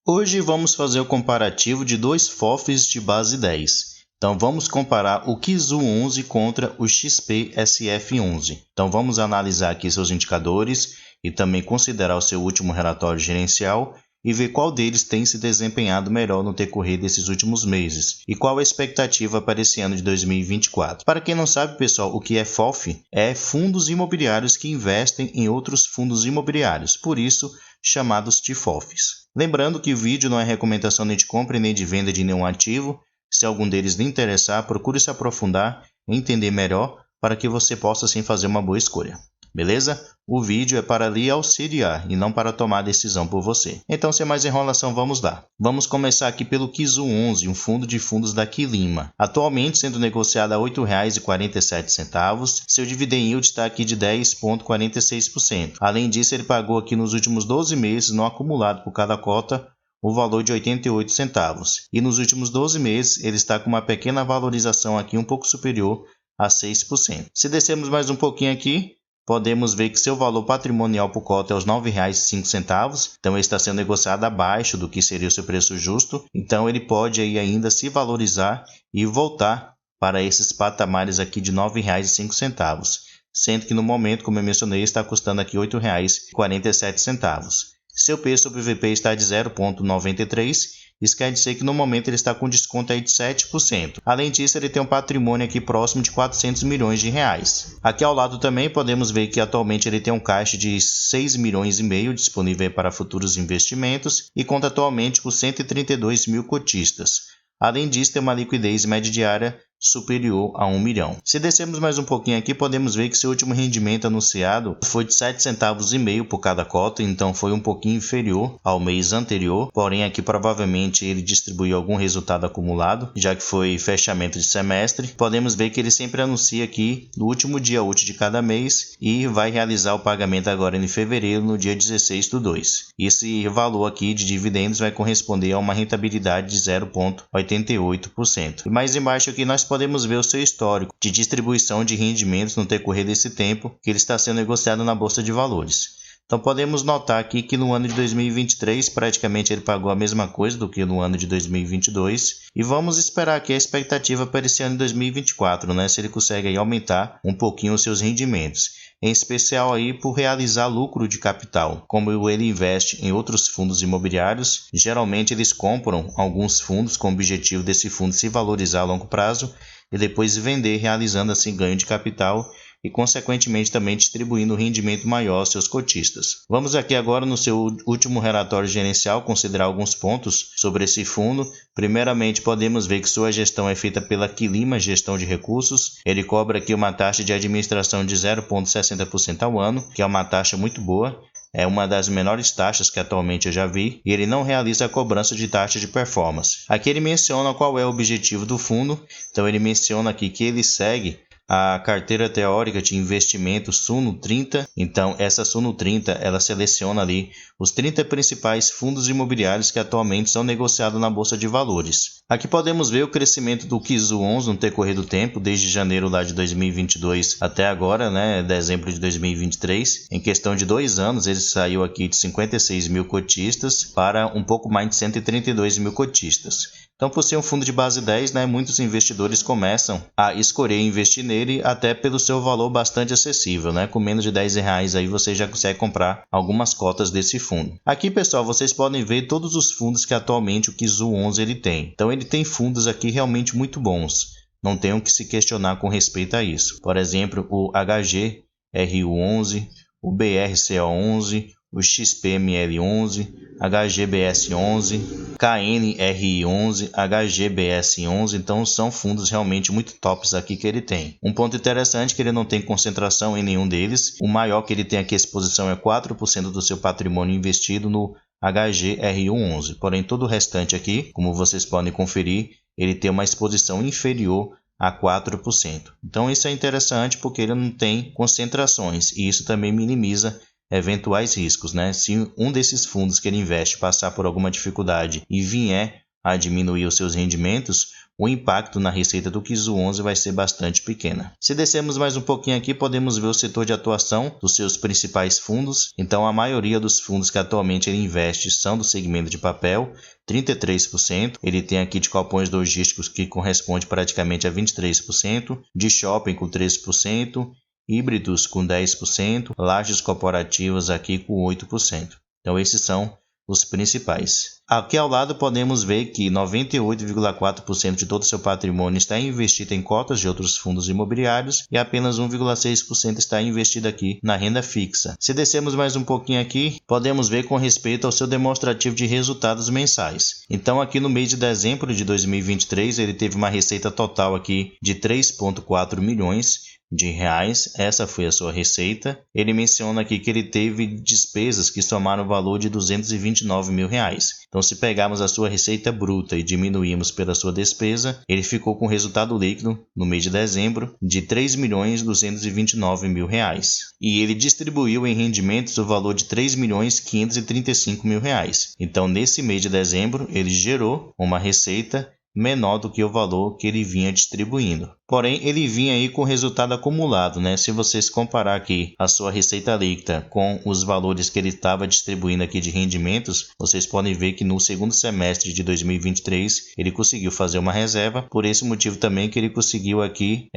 Hoje vamos fazer o comparativo de dois FOFs de base 10. Então vamos comparar o Kizu 11 contra o XP SF11. Então vamos analisar aqui seus indicadores e também considerar o seu último relatório gerencial e ver qual deles tem se desempenhado melhor no decorrer desses últimos meses e qual a expectativa para esse ano de 2024. Para quem não sabe, pessoal, o que é FOF é fundos imobiliários que investem em outros fundos imobiliários, por isso chamados de FOFs. Lembrando que o vídeo não é recomendação nem de compra nem de venda de nenhum ativo. Se algum deles lhe interessar, procure se aprofundar e entender melhor para que você possa sim fazer uma boa escolha. Beleza? O vídeo é para lhe auxiliar e não para tomar decisão por você. Então, sem mais enrolação, vamos lá. Vamos começar aqui pelo Kizu 11, um fundo de fundos da Quilima. Atualmente sendo negociado a R$ 8,47. Seu dividend yield está aqui de 10,46%. Além disso, ele pagou aqui nos últimos 12 meses, no acumulado por cada cota, o valor de 88 centavos. E nos últimos 12 meses, ele está com uma pequena valorização aqui um pouco superior a 6%. Se descermos mais um pouquinho aqui, podemos ver que seu valor patrimonial por cota é os R$ 9,05, então ele está sendo negociado abaixo do que seria o seu preço justo, então ele pode aí ainda se valorizar e voltar para esses patamares aqui de R$ 9,05, sendo que no momento, como eu mencionei, está custando aqui R$ 8,47. Seu P sobre VP está de 0,93. Isso quer dizer que no momento ele está com desconto aí de 7%. Além disso, ele tem um patrimônio aqui próximo de 400 milhões de reais. Aqui ao lado também podemos ver que atualmente ele tem um caixa de 6 milhões e meio disponível para futuros investimentos e conta atualmente com 132 mil cotistas. Além disso, tem uma liquidez média diária superior a 1 milhão. Se descermos mais um pouquinho aqui, podemos ver que seu último rendimento anunciado foi de 7,5 centavos por cada cota, então foi um pouquinho inferior ao mês anterior, porém aqui provavelmente ele distribuiu algum resultado acumulado, já que foi fechamento de semestre. Podemos ver que ele sempre anuncia aqui no último dia útil de cada mês e vai realizar o pagamento agora em fevereiro, no dia 16/2. Esse valor aqui de dividendos vai corresponder a uma rentabilidade de 0,88%. E mais embaixo aqui nós podemos ver o seu histórico de distribuição de rendimentos no decorrer desse tempo que ele está sendo negociado na Bolsa de Valores. Então podemos notar aqui que no ano de 2023 praticamente ele pagou a mesma coisa do que no ano de 2022 e vamos esperar aqui a expectativa para esse ano de 2024, né? Se ele consegue aí aumentar um pouquinho os seus rendimentos, em especial aí por realizar lucro de capital. Como ele investe em outros fundos imobiliários, geralmente eles compram alguns fundos com o objetivo desse fundo se valorizar a longo prazo e depois vender, realizando assim ganho de capital e consequentemente também distribuindo um rendimento maior aos seus cotistas. Vamos aqui agora no seu último relatório gerencial considerar alguns pontos sobre esse fundo. Primeiramente, podemos ver que sua gestão é feita pela Quilima Gestão de Recursos. Ele cobra aqui uma taxa de administração de 0,60% ao ano, que é uma taxa muito boa. É uma das menores taxas que atualmente eu já vi, e ele não realiza a cobrança de taxa de performance. Aqui ele menciona qual é o objetivo do fundo, então ele menciona aqui que ele segue a carteira teórica de investimento Suno 30, então essa Suno 30 ela seleciona ali os 30 principais fundos imobiliários que atualmente são negociados na Bolsa de Valores. Aqui podemos ver o crescimento do Kizu 11 no decorrer do tempo, desde janeiro lá de 2022 até agora, né, dezembro de 2023. Em questão de 2 anos ele saiu aqui de 56 mil cotistas para um pouco mais de 132 mil cotistas. Então, por ser um fundo de base 10, né, muitos investidores começam a escolher investir nele até pelo seu valor bastante acessível, né? Com menos de R$10 aí você já consegue comprar algumas cotas desse fundo. Aqui, pessoal, vocês podem ver todos os fundos que atualmente o Kizu 11 ele tem. Então, ele tem fundos aqui realmente muito bons. Não tem o que se questionar com respeito a isso. Por exemplo, o HGRU11, o BRCO11, o XPML11, HGBS11, KNRI11, HGBS11, então são fundos realmente muito tops aqui que ele tem. Um ponto interessante é que ele não tem concentração em nenhum deles, o maior que ele tem aqui a exposição é 4% do seu patrimônio investido no HGRU11, porém todo o restante aqui, como vocês podem conferir, ele tem uma exposição inferior a 4%. Então isso é interessante porque ele não tem concentrações e isso também minimiza eventuais riscos, né? Se um desses fundos que ele investe passar por alguma dificuldade e vier a diminuir os seus rendimentos, o impacto na receita do KIZU 11 vai ser bastante pequena. Se descermos mais um pouquinho aqui, podemos ver o setor de atuação dos seus principais fundos. Então, a maioria dos fundos que atualmente ele investe são do segmento de papel, 33%. Ele tem aqui de galpões logísticos que corresponde praticamente a 23%, de shopping com 13%, híbridos com 10%, lajes corporativas aqui com 8%. Então, esses são os principais. Aqui ao lado podemos ver que 98,4% de todo o seu patrimônio está investido em cotas de outros fundos imobiliários e apenas 1,6% está investido aqui na renda fixa. Se descermos mais um pouquinho aqui, podemos ver com respeito ao seu demonstrativo de resultados mensais. Então aqui no mês de dezembro de 2023 ele teve uma receita total aqui de 3,4 milhões de reais. Essa foi a sua receita. Ele menciona aqui que ele teve despesas que somaram o valor de 229 mil reais. Então, se pegarmos a sua receita bruta e diminuirmos pela sua despesa, ele ficou com resultado líquido no mês de dezembro de 3.229 mil reais. E ele distribuiu em rendimentos o valor de 3.535 mil reais. Então, nesse mês de dezembro, ele gerou uma receita menor do que o valor que ele vinha distribuindo. Porém, ele vinha aí com resultado acumulado, né? Se vocês comparar aqui a sua receita líquida com os valores que ele estava distribuindo aqui de rendimentos, vocês podem ver que no segundo semestre de 2023 ele conseguiu fazer uma reserva. Por esse motivo também que ele conseguiu aqui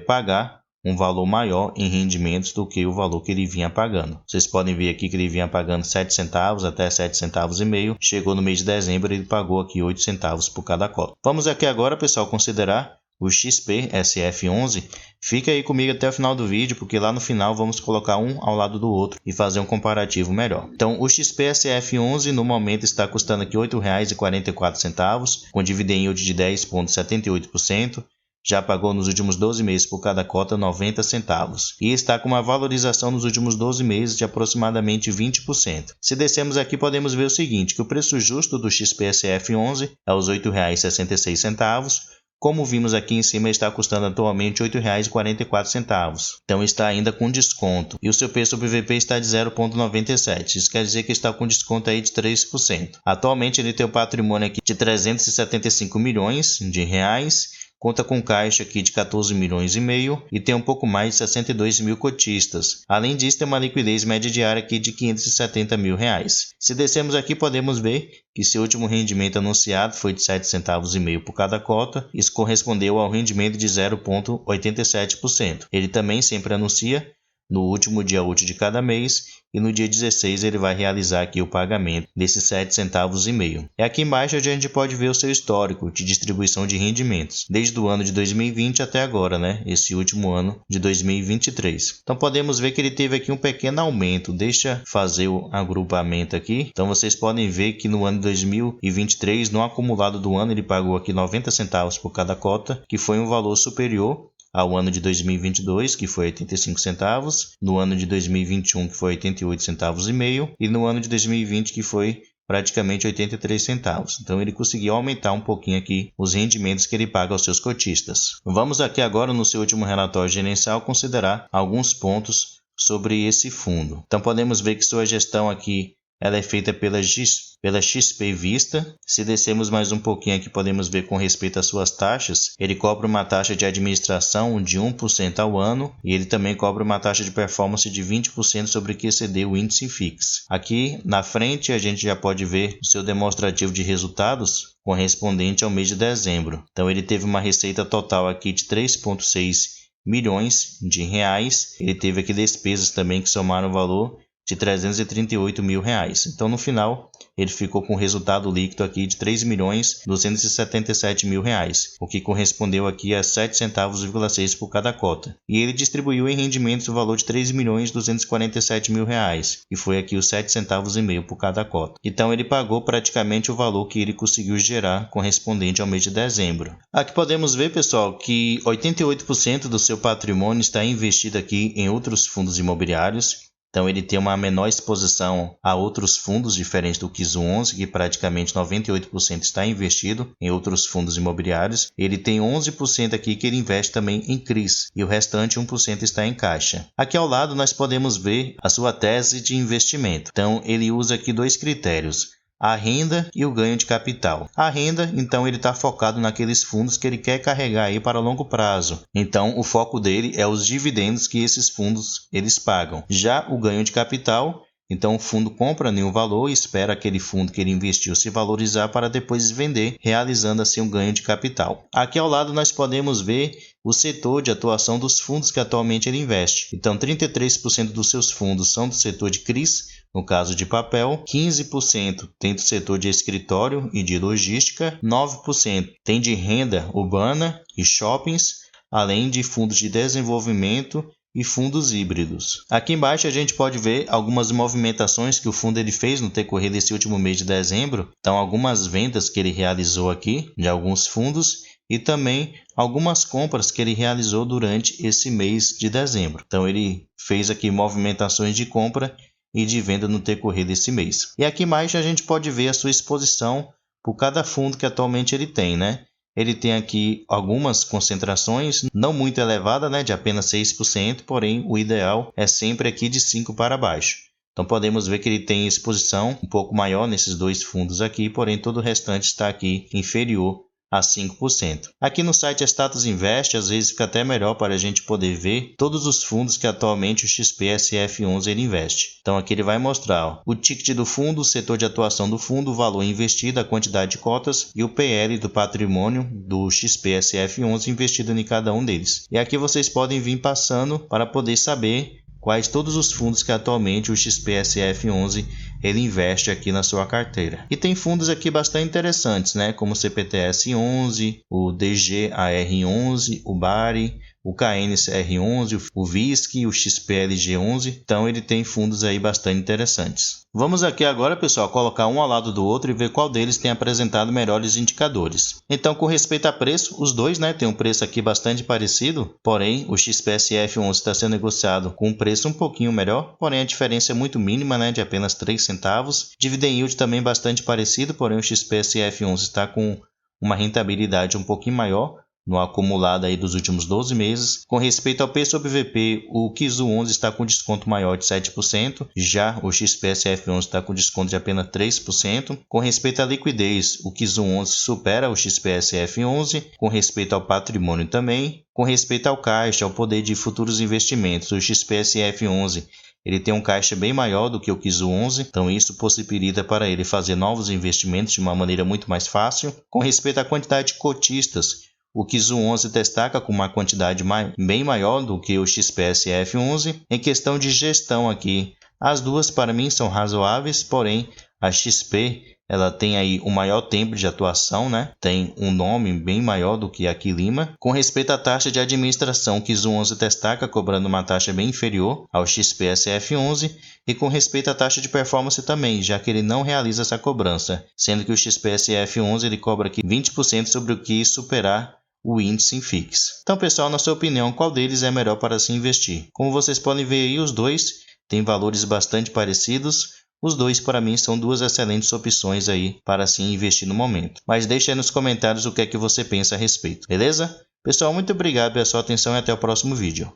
pagar um valor maior em rendimentos do que o valor que ele vinha pagando. Vocês podem ver aqui que ele vinha pagando 7 centavos até 7 centavos e meio. Chegou no mês de dezembro, ele pagou aqui 8 centavos por cada cota. Vamos aqui agora, pessoal, considerar o XP SF11. Fica aí comigo até o final do vídeo, porque lá no final vamos colocar um ao lado do outro e fazer um comparativo melhor. Então, o XP SF11 no momento está custando aqui R$ 8,44, com dividend yield de 10,78%. Já pagou nos últimos 12 meses por cada cota 90 centavos e está com uma valorização nos últimos 12 meses de aproximadamente 20%. Se descermos aqui, podemos ver o seguinte, que o preço justo do XPSF11 é os R$ 8,66, como vimos aqui em cima, está custando atualmente R$ 8,44. Então está ainda com desconto. E o seu P sobre VP está de 0,97. Isso quer dizer que está com desconto aí de 3%. Atualmente ele tem um patrimônio aqui de 375 milhões de reais. Conta com caixa aqui de 14 milhões e meio e tem um pouco mais de 62 mil cotistas. Além disso, tem uma liquidez média diária aqui de 570 mil reais. Se descermos aqui, podemos ver que seu último rendimento anunciado foi de 7 centavos e meio por cada cota. Isso correspondeu ao rendimento de 0,87%. Ele também sempre anuncia no último dia útil de cada mês e no dia 16 ele vai realizar aqui o pagamento desses 7 centavos e meio. É aqui embaixo onde a gente pode ver o seu histórico de distribuição de rendimentos, desde o ano de 2020 até agora, né? Esse último ano de 2023. Então podemos ver que ele teve aqui um pequeno aumento. Deixa fazer o agrupamento aqui. Então vocês podem ver que no ano de 2023, no acumulado do ano, ele pagou aqui 90 centavos por cada cota, que foi um valor superior ao ano de 2022, que foi 85 centavos, no ano de 2021, que foi 88 centavos e meio, e no ano de 2020, que foi praticamente 83 centavos. Então ele conseguiu aumentar um pouquinho aqui os rendimentos que ele paga aos seus cotistas. Vamos aqui agora no seu último relatório gerencial considerar alguns pontos sobre esse fundo. Então podemos ver que sua gestão aqui ela é feita pela XP Vista. Se descermos mais um pouquinho aqui, podemos ver com respeito às suas taxas. Ele cobra uma taxa de administração de 1% ao ano e ele também cobra uma taxa de performance de 20% sobre o que exceder o índice FIX. Aqui na frente a gente já pode ver o seu demonstrativo de resultados correspondente ao mês de dezembro. Então ele teve uma receita total aqui de 3,6 milhões de reais. Ele teve aqui despesas também que somaram o valor de 338 mil reais. Então, no final, ele ficou com um resultado líquido aqui de 3.277 mil reais, o que correspondeu aqui a 7 centavos,6 por cada cota. E ele distribuiu em rendimentos o valor de 3.247 mil reais, e foi aqui os 7 centavos e meio por cada cota. Então, ele pagou praticamente o valor que ele conseguiu gerar correspondente ao mês de dezembro. Aqui podemos ver, pessoal, que 88% do seu patrimônio está investido aqui em outros fundos imobiliários. Então ele tem uma menor exposição a outros fundos diferentes do KIZU 11, que praticamente 98% está investido em outros fundos imobiliários. Ele tem 11% aqui que ele investe também em CRIs e o restante 1% está em caixa. Aqui ao lado nós podemos ver a sua tese de investimento. Então ele usa aqui dois critérios. a renda e o ganho de capital. A renda, então, ele está focado naqueles fundos que ele quer carregar aí para longo prazo. Então, o foco dele é os dividendos que esses fundos eles pagam. Já o ganho de capital, então o fundo compra nenhum valor e espera aquele fundo que ele investiu se valorizar para depois vender, realizando assim um ganho de capital. Aqui ao lado nós podemos ver o setor de atuação dos fundos que atualmente ele investe. Então, 33% dos seus fundos são do setor de CRIs, no caso de papel, 15% tem do setor de escritório e de logística, 9% tem de renda urbana e shoppings, além de fundos de desenvolvimento e fundos híbridos. Aqui embaixo a gente pode ver algumas movimentações que o fundo ele fez no decorrer desse último mês de dezembro. Então, algumas vendas que ele realizou aqui de alguns fundos e também algumas compras que ele realizou durante esse mês de dezembro. Então, ele fez aqui movimentações de compra e de venda no decorrer desse mês. E aqui embaixo a gente pode ver a sua exposição por cada fundo que atualmente ele tem, né? Ele tem aqui algumas concentrações, não muito elevada, né, de apenas 6%, porém o ideal é sempre aqui de 5% para baixo. Então podemos ver que ele tem exposição um pouco maior nesses dois fundos aqui, porém todo o restante está aqui inferior a 5%. Aqui no site Status Invest, às vezes fica até melhor para a gente poder ver todos os fundos que atualmente o XPSF11 ele investe. Então aqui ele vai mostrar o ticket do fundo, o setor de atuação do fundo, o valor investido, a quantidade de cotas e o PL do patrimônio do XPSF11 investido em cada um deles. E aqui vocês podem vir passando para poder saber quais todos os fundos que atualmente o XPSF11 ele investe aqui na sua carteira. E tem fundos aqui bastante interessantes, né? Como o CPTS11, o DGAR11, o BARI, o KNCR11, o VISC, o XPLG11. Então ele tem fundos aí bastante interessantes. Vamos aqui agora, pessoal, colocar um ao lado do outro e ver qual deles tem apresentado melhores indicadores. Então, com respeito a preço, os dois, né, tem um preço aqui bastante parecido, porém o XPSF11 está sendo negociado com um preço um pouquinho melhor, porém a diferença é muito mínima, né, de apenas 3 centavos. Dividend yield também bastante parecido, porém o XPSF11 está com uma rentabilidade um pouquinho maior no acumulado aí dos últimos 12 meses. Com respeito ao P sobre VP, o KIZU11 está com desconto maior de 7%, já o XPSF11 está com desconto de apenas 3%. Com respeito à liquidez, o KIZU11 supera o XPSF11, com respeito ao patrimônio também. Com respeito ao caixa, ao poder de futuros investimentos, o XPSF11 ele tem um caixa bem maior do que o KIZU11, então isso possibilita para ele fazer novos investimentos de uma maneira muito mais fácil. Com respeito à quantidade de cotistas, o KIZU11 destaca com uma quantidade bem maior do que o XPSF11. Em questão de gestão aqui, as duas para mim são razoáveis, porém a XP ela tem aí um maior tempo de atuação, né? Tem um nome bem maior do que a Quilima. Com respeito à taxa de administração, o KIZU11 destaca cobrando uma taxa bem inferior ao XPSF11 e com respeito à taxa de performance também, já que ele não realiza essa cobrança, sendo que o XPSF11 ele cobra aqui 20% sobre o que superar o índice INFIX. Então, pessoal, na sua opinião, qual deles é melhor para se investir? Como vocês podem ver aí, os dois têm valores bastante parecidos. Os dois, para mim, são duas excelentes opções aí para se investir no momento. Mas deixe aí nos comentários o que é que você pensa a respeito, beleza? Pessoal, muito obrigado pela sua atenção e até o próximo vídeo.